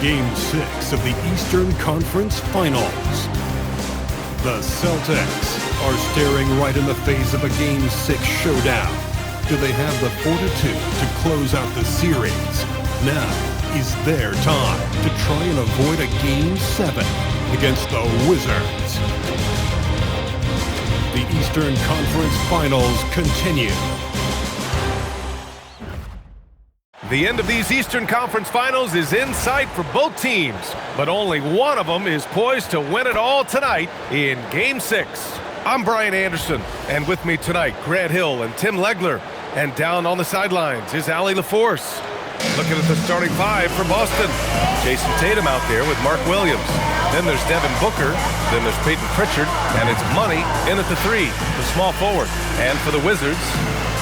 Game 6 of the Eastern Conference Finals. The Celtics are staring right in the face of a Game 6 showdown. Do they have the fortitude to close out the series? Now is their time to try and avoid a Game 7 against the Wizards. The Eastern Conference Finals continue. The end of these Eastern Conference Finals is in sight for both teams, but only one of them is poised to win it all tonight in Game 6. I'm Brian Anderson, and with me tonight, Grant Hill and Tim Legler. And down on the sidelines is Allie LaForce. Looking at the starting five for Boston. Jason Tatum out there with Mark Williams. Then there's Devin Booker. Then there's Peyton Pritchard. And it's Money in at the three, the small forward. And for the Wizards,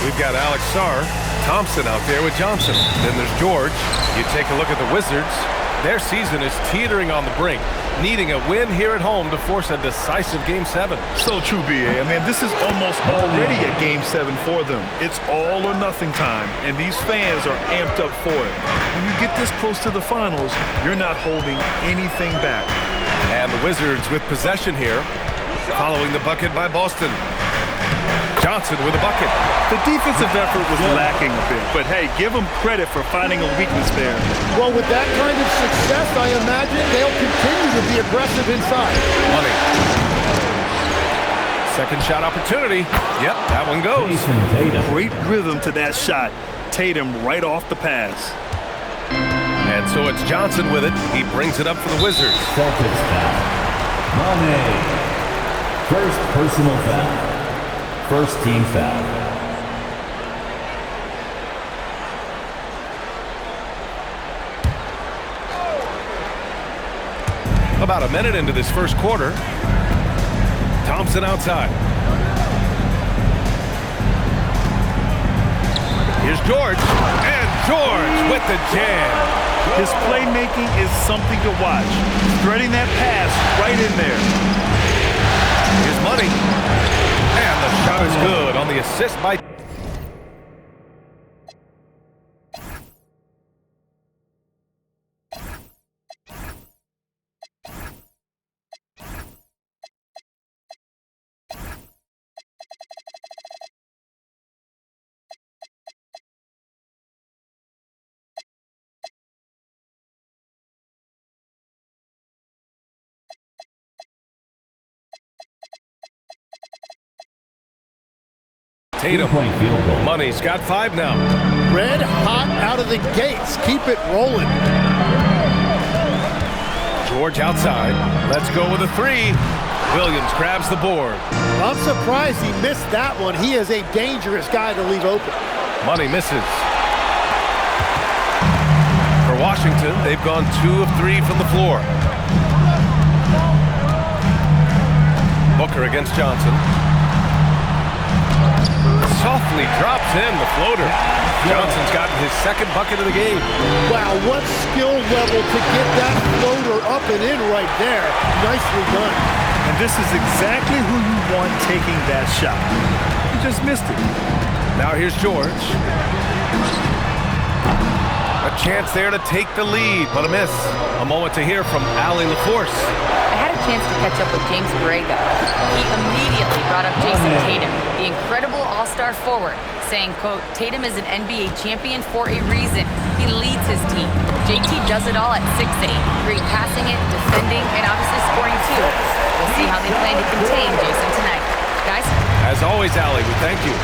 we've got Alex Sarr. Thompson out there with Johnson. Then there's George. You take a look at the Wizards. Their season is teetering on the brink, needing a win here at home to force a decisive Game 7. So true, B.A. I mean, this is almost already a Game 7 for them. It's all or nothing time, and these fans are amped up for it. When you get this close to the finals, you're not holding anything back. And the Wizards with possession here, following the bucket by Boston. Johnson with a bucket. The defensive effort was lacking a bit, but hey, give them credit for finding a weakness there. Well, with that kind of success, I imagine they'll continue to be aggressive inside. Money. Second shot opportunity. Yep, that one goes. Great rhythm to that shot. Tatum right off the pass. And so it's Johnson with it. He brings it up for the Wizards. Celtics foul. Money. First personal foul. First team foul. About a minute into this first quarter. Thompson outside. Here's George. And George with the jam. His playmaking is something to watch. Threading that pass right in there. Here's Money. And the shot is good on the assist by... Tatum. Money's got 5 now. Red hot out of the gates. Keep it rolling. George outside. Let's go with a 3. Williams grabs the board. I'm surprised he missed that one. He is a dangerous guy to leave open. Money misses. For Washington, they've gone 2 of 3 from the floor. Booker against Johnson. Softly drops in the floater. Johnson's gotten his second bucket of the game. Wow, what skill level to get that floater up and in right there. Nicely done. And this is exactly who you want taking that shot. He just missed it. Now here's George. A chance there to take the lead, but a miss. A moment to hear from Allie LaForce. I had a chance to catch up with James Borrego. He immediately brought up Jason Tatum, the incredible all-star forward, saying, quote, Tatum is an NBA champion for a reason. He leads his team. JT does it all at 6'8", great passing it, defending, and obviously scoring too. We'll see how they plan to contain Jason tonight. Guys? As always, Allie, we thank you.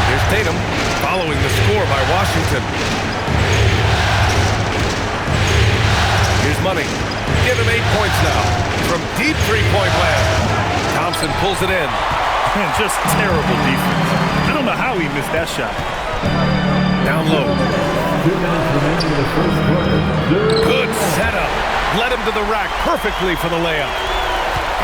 Here's Tatum following the score by Washington. Here's Money. Give him 8 points now from deep three-point land. Thompson pulls it in. Man, just terrible defense. I don't know how he missed that shot. Down low. 2 minutes remaining in the first quarter. Good setup. Led him to the rack perfectly for the layup.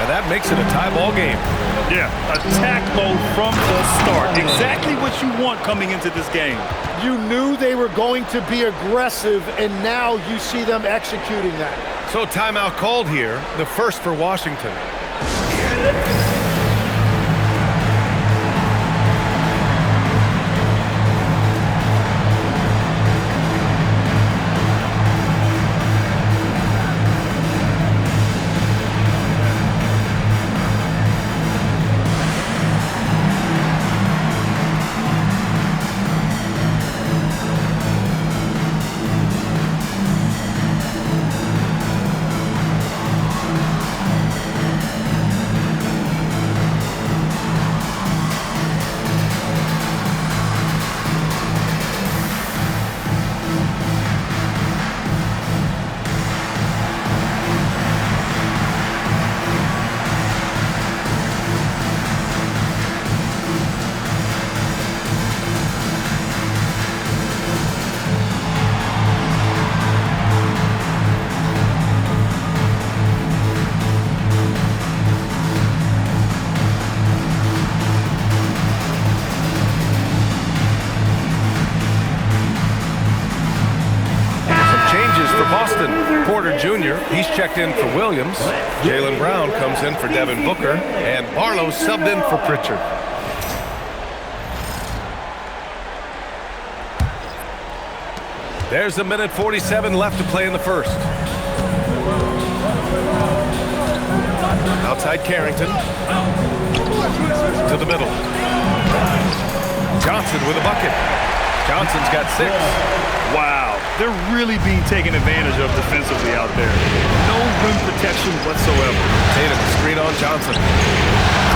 And that makes it a tie ball game. Yeah, attack mode from the start. Exactly what you want coming into this game. You knew they were going to be aggressive, and now you see them executing that. So timeout called here, the first for Washington. Boston. Porter Jr., he's checked in for Williams. Jaylen Brown comes in for Devin Booker. And Barlow subbed in for Pritchard. There's a minute 47 left to play in the first. Outside Carrington. To the middle. Johnson with a bucket. Johnson's got 6. Wow, they're really being taken advantage of defensively out there. No rim protection whatsoever. Tatum screen on Johnson.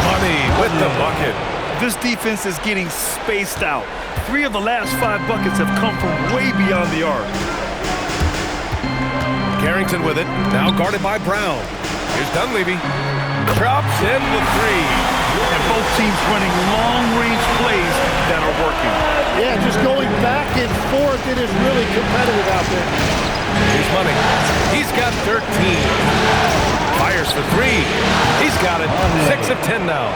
Money with the bucket. This defense is getting spaced out. 3 of the last 5 buckets have come from way beyond the arc. Carrington with it. Now guarded by Brown. Here's Dunleavy. Drops in the 3. And both teams running long-range plays that are working. Yeah, just going back and forth. It is really competitive out there. Here's Money. He's got 13. Fires for 3. He's got it. 6 of 10 now.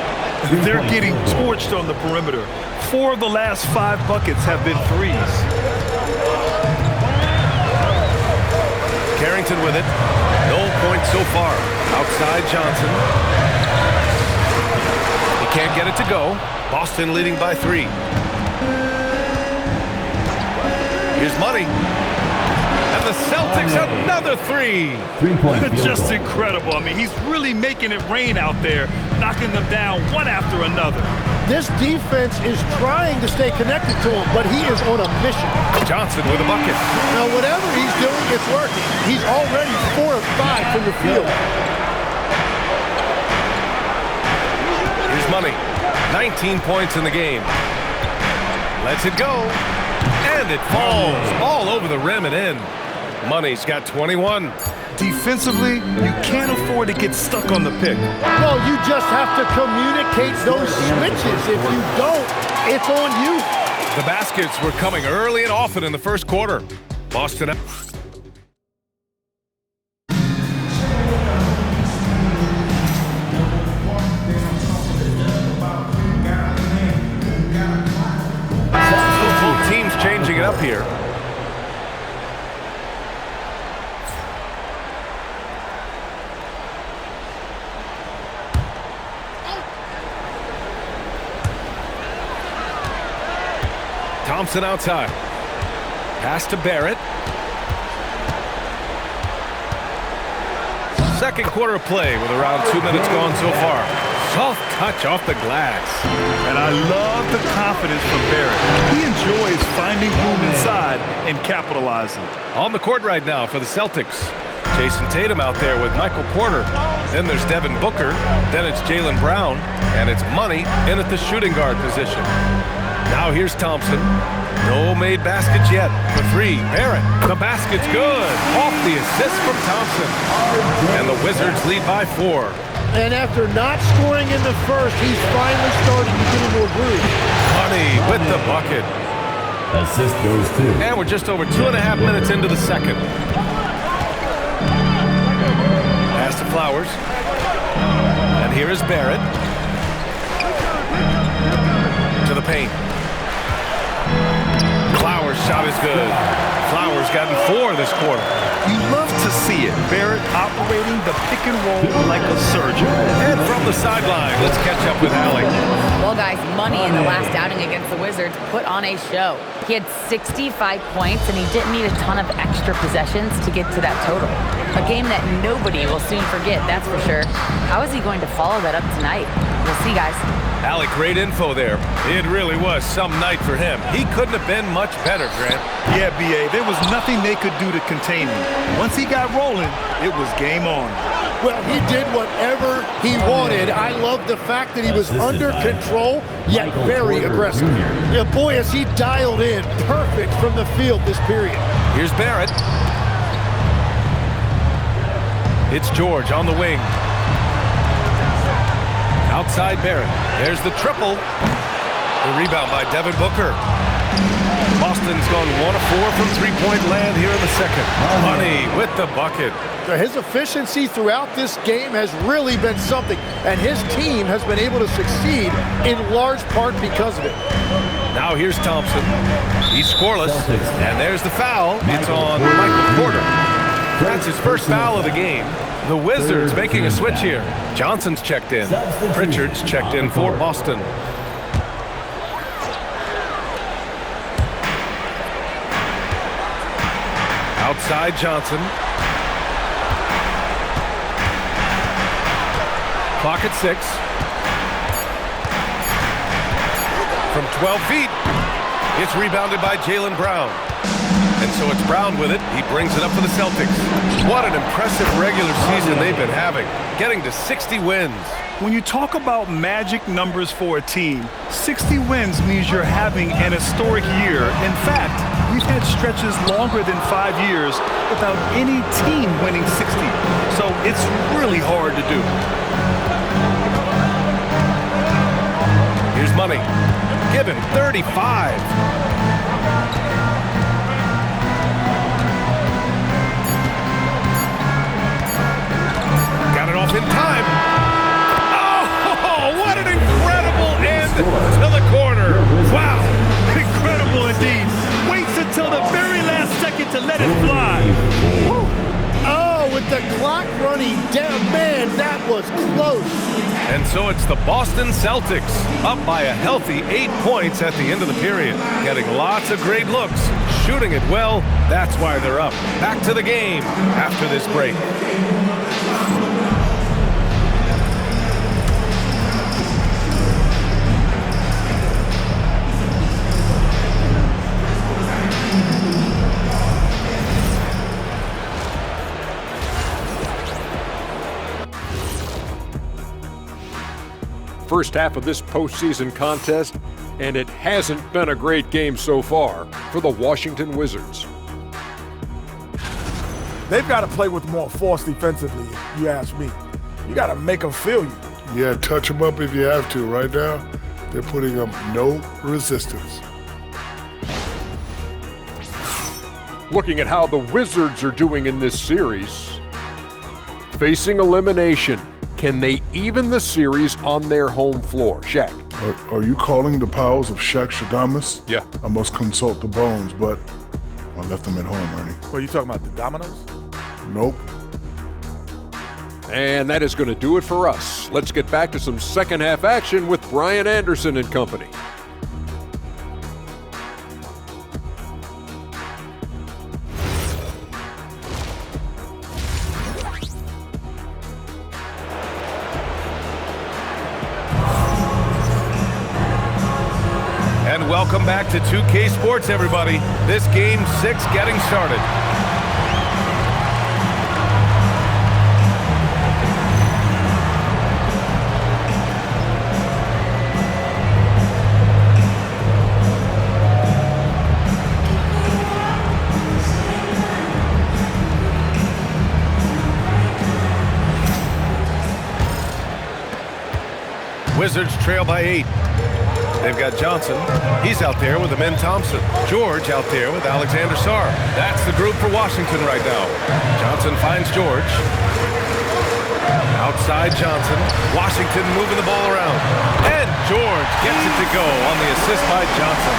They're getting torched on the perimeter. 4 of the last 5 buckets have been threes. Carrington with it. No points so far. Outside Johnson. He can't get it to go. Boston leading by 3. Here's Money. And the Celtics another 3. 3-point field Just goal. incredible. I mean, he's really making it rain out there, knocking them down one after another. This defense is trying to stay connected to him, but he is on a mission. Johnson with a bucket. Now, whatever he's doing, it's working. He's already 4 of 5 from the field. Here's Money. 19 points in the game. Lets it go. And it falls all over the rim and in. Money's got 21. Defensively, you can't afford to get stuck on the pick. Well, you just have to communicate those switches. If you don't, it's on you. The baskets were coming early and often in the first quarter. Boston. Both teams changing it up here. Thompson outside. Pass to Barrett. Second quarter of play with around 2 minutes gone so far. Soft touch off the glass. And I love the confidence from Barrett. He enjoys finding room inside and capitalizing. On the court right now for the Celtics. Jason Tatum out there with Michael Porter. Then there's Devin Booker. Then it's Jaylen Brown. And it's Money in at the shooting guard position. Now here's Thompson. No made baskets yet. For 3, Barrett. The basket's good. Off the assist from Thompson. And the Wizards lead by 4. And after not scoring in the first, he's finally starting to get into a groove. Money with the bucket. Assist goes to. And we're just over 2.5 minutes into the second. Pass to Flowers. And here is Barrett. To the paint. Flowers' shot is good. Flowers gotten 4 this quarter. You love to see it. Barrett operating the pick and roll like a surgeon. And from the sideline, let's catch up with Alec. Well, guys, Money in the last outing against the Wizards put on a show. He had 65 points, and he didn't need a ton of extra possessions to get to that total. A game that nobody will soon forget, that's for sure. How is he going to follow that up tonight? We'll see, guys. Alec, great info there. It really was some night for him. He couldn't have been much better, Grant. Yeah, B.A., there was nothing they could do to contain him. Once he got rolling, it was game on. Well, he did whatever he wanted. I love the fact that he was under control, yet very aggressive. Yeah, boy, as he dialed in perfect from the field this period. Here's Barrett. It's George on the wing. Outside Barrett. There's the triple. The rebound by Devin Booker. Boston's gone 1 of 4 from three-point land here in the second. Money with the bucket. His efficiency throughout this game has really been something, and his team has been able to succeed in large part because of it. Now here's Thompson. He's scoreless, and there's the foul. It's on Michael Porter. That's his first foul of the game. The Wizards making a switch here. Johnson's checked in. Pritchard's checked in for Boston. Outside Johnson. Clock at 6. From 12 feet. It's rebounded by Jaylen Brown. And so it's Brown with it. He brings it up for the Celtics. What an impressive regular season they've been having, getting to 60 wins. When you talk about magic numbers for a team, 60 wins means you're having an historic year. In fact, we've had stretches longer than 5 years without any team winning 60. So it's really hard to do. Here's Money. Given 35. In time. Oh, what an incredible end to the corner. Wow. Incredible indeed. Waits until the very last second to let it fly. Oh, with the clock running down, man, that was close. And so it's the Boston Celtics up by a healthy 8 points at the end of the period. Getting lots of great looks, shooting it well. That's why they're up. Back to the game after this break. First half of this postseason contest, and it hasn't been a great game so far for the Washington Wizards. They've got to play with more force defensively, if you ask me. You got to make them feel you. Yeah, touch them up if you have to. Right now, they're putting up no resistance. Looking at how the Wizards are doing in this series, facing elimination. Can they even the series on their home floor? Shaq. Are you calling the powers of Shaq Shadamas? Yeah. I must consult the bones, but I left them at home, Ernie. What, are you talking about, the dominoes? Nope. And that is going to do it for us. Let's get back to some second half action with Brian Anderson and company. And welcome back to 2K Sports, everybody. This Game 6 getting started. Wizards trail by 8. They've got Johnson. He's out there with Amen Thompson. George out there with Alexander Sarr. That's the group for Washington right now. Johnson finds George. Outside Johnson. Washington moving the ball around. And George gets it to go on the assist by Johnson.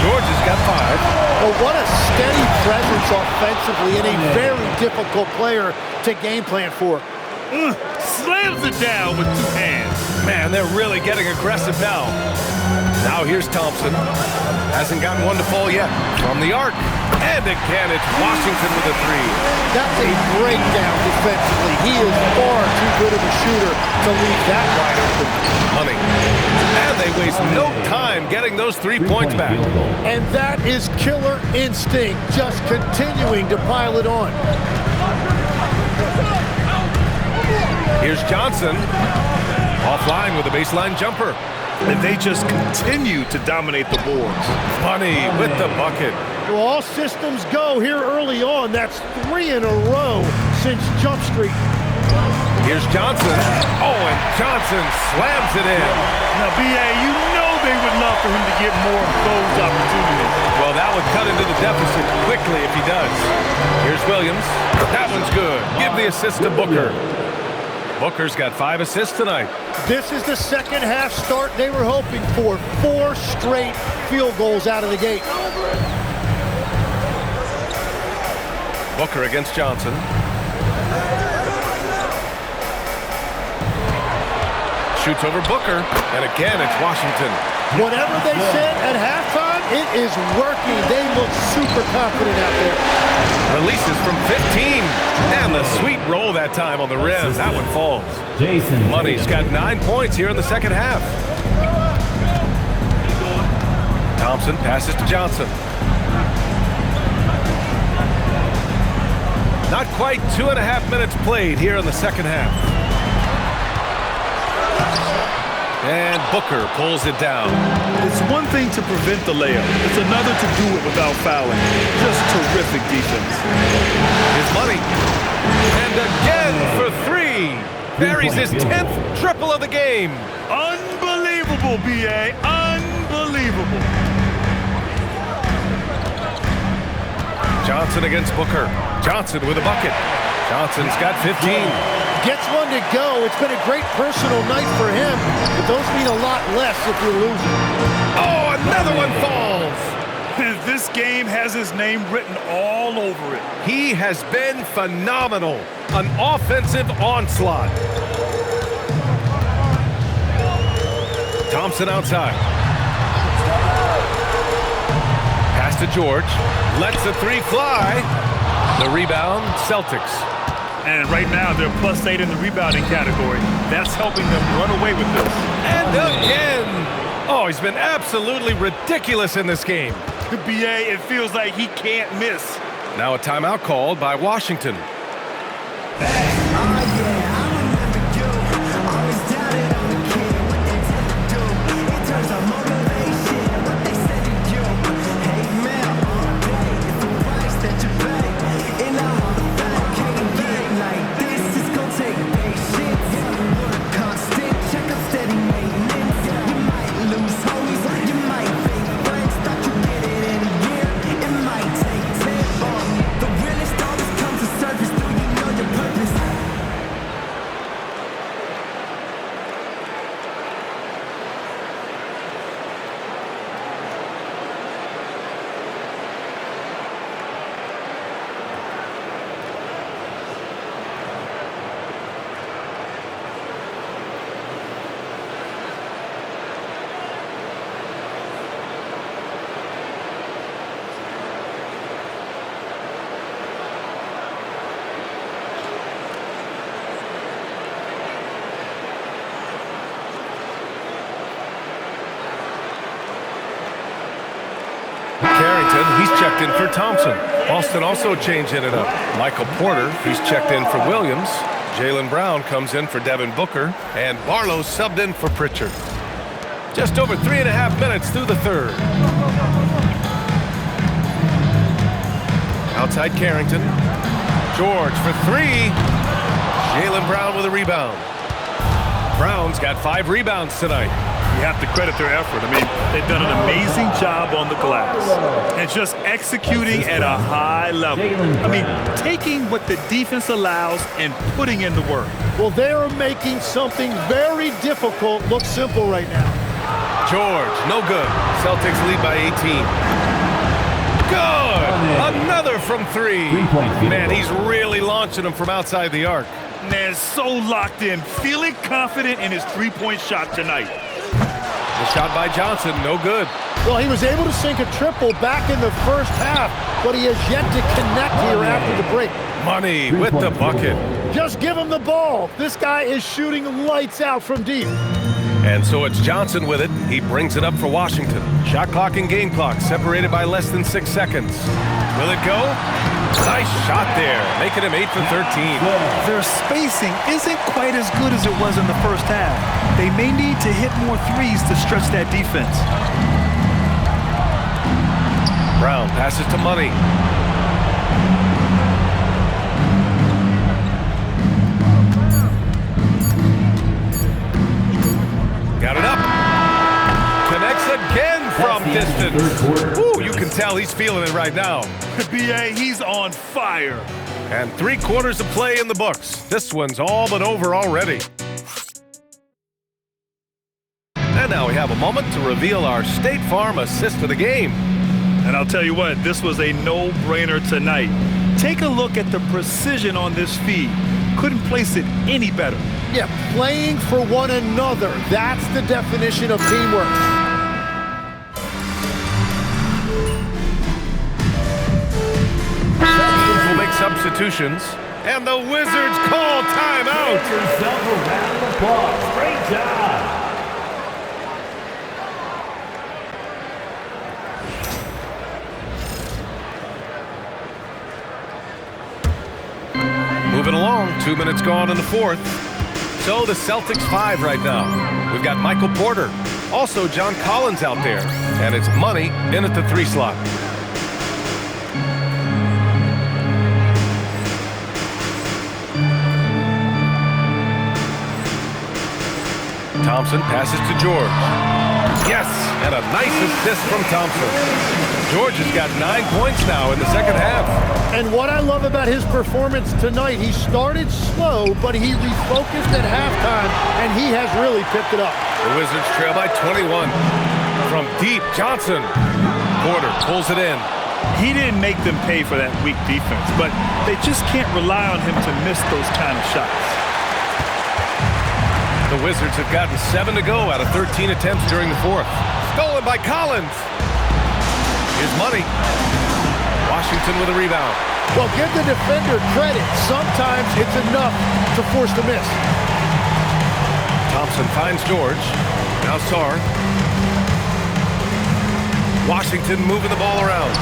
George has got 5. Oh, what a steady presence offensively and a very difficult player to game plan for. Slams it down with 2 hands. Man, they're really getting aggressive now. Now here's Thompson. Hasn't gotten one to fall yet. From the arc. And again, it's Washington with a 3. That's a breakdown defensively. He is far too good of a shooter to leave that wide open. Money. And they waste no time getting those 3 points back. And that is killer instinct, just continuing to pile it on. Here's Johnson. Offline with a baseline jumper. And they just continue to dominate the boards. Money with the bucket. Well, all systems go here early on. That's 3 in a row since Jump Street. Here's Johnson. Oh, and Johnson slams it in. Now, B.A., you know they would love for him to get more of those opportunities. Well, that would cut into the deficit quickly if he does. Here's Williams. That one's good. Give the assist to Booker. Booker's got 5 assists tonight. This is the second half start they were hoping for. 4 straight field goals out of the gate. Booker against Johnson. Shoots over Booker, and again it's Washington. Whatever they said at halftime, it is working. They look super confident out there. Releases from 15, and the sweet roll that time on the rim. That one falls. Money's got 9 points here in the second half. Thompson passes to Johnson. Not quite 2.5 minutes played here in the second half. And Booker pulls it down. It's one thing to prevent the layup. It's another to do it without fouling. Just terrific defense. His money. And again for three. Buries his 10th triple of the game. Unbelievable, B.A. Unbelievable. Johnson against Booker. Johnson with a bucket. Johnson's got 15. Gets one to go. It's been a great personal night for him, but those mean a lot less if you're losing. Oh, another one falls. This game has his name written all over it. He has been phenomenal. An offensive onslaught. Thompson outside. Pass to George. Lets the three fly. The rebound, Celtics. And right now, they're +8 in the rebounding category. That's helping them run away with this. And again! Oh, he's been absolutely ridiculous in this game. The BA, it feels like he can't miss. Now a timeout called by Washington. Carrington, he's checked in for Thompson. Boston also changing it up. Michael Porter, he's checked in for Williams. Jaylen Brown comes in for Devin Booker. And Barlow subbed in for Pritchard. Just over 3.5 minutes through the third. Outside Carrington. George for three. Jaylen Brown with a rebound. Brown's got 5 rebounds tonight. You have to credit their effort. I mean, they've done an amazing job on the glass and just executing at a high level. I mean, taking what the defense allows and putting in the work. Well, they are making something very difficult look simple right now. George, no good. Celtics lead by 18. Good! Another from three. Man, he's really launching them from outside the arc. Man, so locked in, feeling confident in his three-point shot tonight. The shot by Johnson, no good. Well, he was able to sink a triple back in the first half, but he has yet to connect here after the break. Money with the bucket. Just give him the ball. This guy is shooting lights out from deep. And so it's Johnson with it. He brings it up for Washington. Shot clock and game clock separated by less than 6 seconds. Will it go? Nice shot there, making him 8 for 13. Their spacing isn't quite as good as it was in the first half. They may need to hit more threes to stretch that defense. Brown passes to Money. Got it up. Connects again from distance. Ooh, you can tell he's feeling it right now. B.A., he's on fire. And 3/4 of play in the books. This one's all but over already. And now we have a moment to reveal our State Farm assist of the game. And I'll tell you what, this was a no-brainer tonight. Take a look at the precision on this feed. Couldn't place it any better. Yeah, playing for one another. That's the definition of teamwork. Will make substitutions, and the Wizards call timeout. Give yourself a round of applause. Great job. Moving along, 2 minutes gone in the fourth. So the Celtics 5 right now. We've got Michael Porter, also John Collins out there, and it's Money in at the 3 slot. Thompson passes to George. Yes, and a nice assist from Thompson. George has got 9 points now in the second half. And what I love about his performance tonight, he started slow, but he refocused at halftime, and he has really picked it up. The Wizards trail by 21. From deep, Johnson. Porter pulls it in. He didn't make them pay for that weak defense, but they just can't rely on him to miss those kind of shots. The Wizards have gotten 7 to go out of 13 attempts during the fourth. Stolen by Collins. Here's Money. Washington with a rebound. Well, give the defender credit. Sometimes it's enough to force the miss. Thompson finds George. Now Sarr. Washington moving the ball around.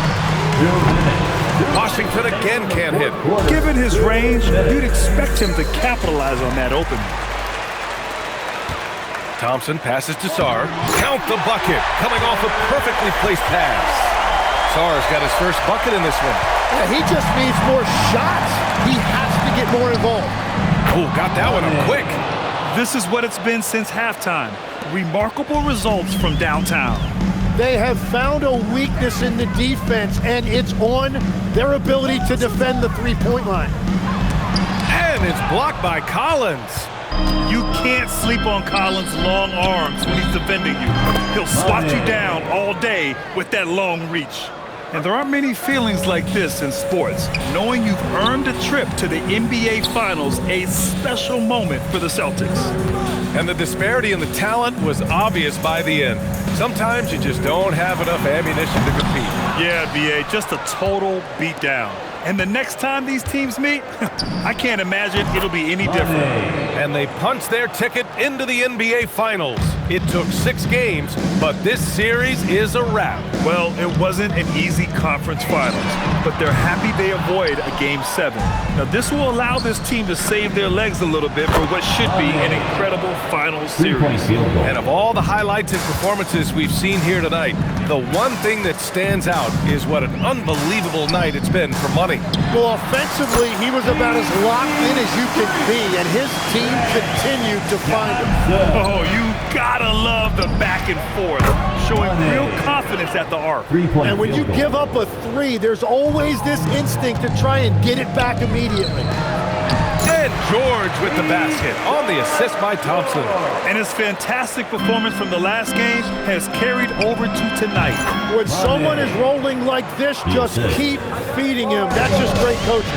Washington again can't hit. Given his range, you'd expect him to capitalize on that opening. Thompson passes to Sarr. Count the bucket. Coming off a perfectly placed pass. Sarr's got his first bucket in this one. Yeah, he just needs more shots. He has to get more involved. Oh, got that one up quick. This is what it's been since halftime. Remarkable results from downtown. They have found a weakness in the defense, and it's on their ability to defend the three-point line. And it's blocked by Collins. You can't sleep on Collins' long arms when he's defending you. He'll swat you down all day with that long reach. And there aren't many feelings like this in sports. Knowing you've earned a trip to the NBA Finals, a special moment for the Celtics. And the disparity in the talent was obvious by the end. Sometimes you just don't have enough ammunition to compete. Yeah, B.A., just a total beatdown. And the next time these teams meet, I can't imagine it'll be any different. And they punched their ticket into the NBA Finals. It took 6 games, but this series is a wrap. Well, it wasn't an easy conference finals, but they're happy they avoid a Game 7. Now, this will allow this team to save their legs a little bit for what should be an incredible finals series. And of all the highlights and performances we've seen here tonight, the one thing that stands out is what an unbelievable night it's been for Money. Well, offensively, he was about as locked in as you can be, and his team continued to find him. Oh, you gotta love the back and forth, showing real confidence at the arc. And when you give up a 3, there's always this instinct to try and get it back immediately. And George with the basket on the assist by Thompson. And his fantastic performance from the last game has carried over to tonight. When someone is rolling like this, just keep feeding him. That's just great coaching.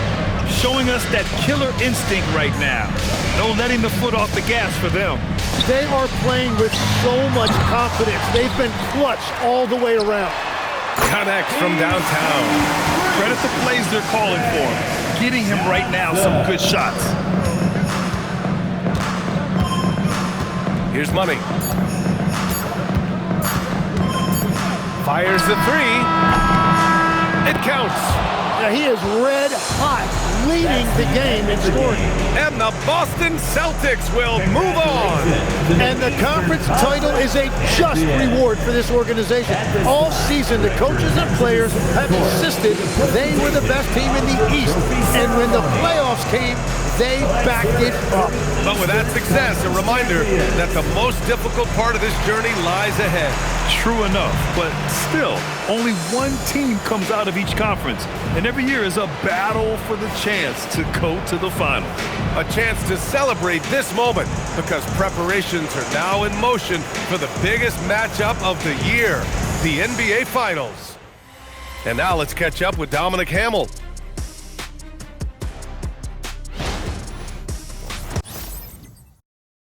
Showing us that killer instinct right now. No letting the foot off the gas for them. They are playing with so much confidence. They've been clutch all the way around. Connects from downtown. Credit the plays they're calling for. Getting him right now some good shots. Here's Money. Fires the 3. It counts. Now he is red hot, leading the game in scoring. And the Boston Celtics will move on. And the conference title is a just reward for this organization. All season, the coaches and players have insisted they were the best team in the East. And when the playoffs came, they backed it up. But with that success, a reminder that the most difficult part of this journey lies ahead. True enough, but still, only one team comes out of each conference. And every year is a battle for the chance to go to the finals. A chance to celebrate this moment because preparations are now in motion for the biggest matchup of the year, the NBA Finals. And now let's catch up with Dominic Hamel.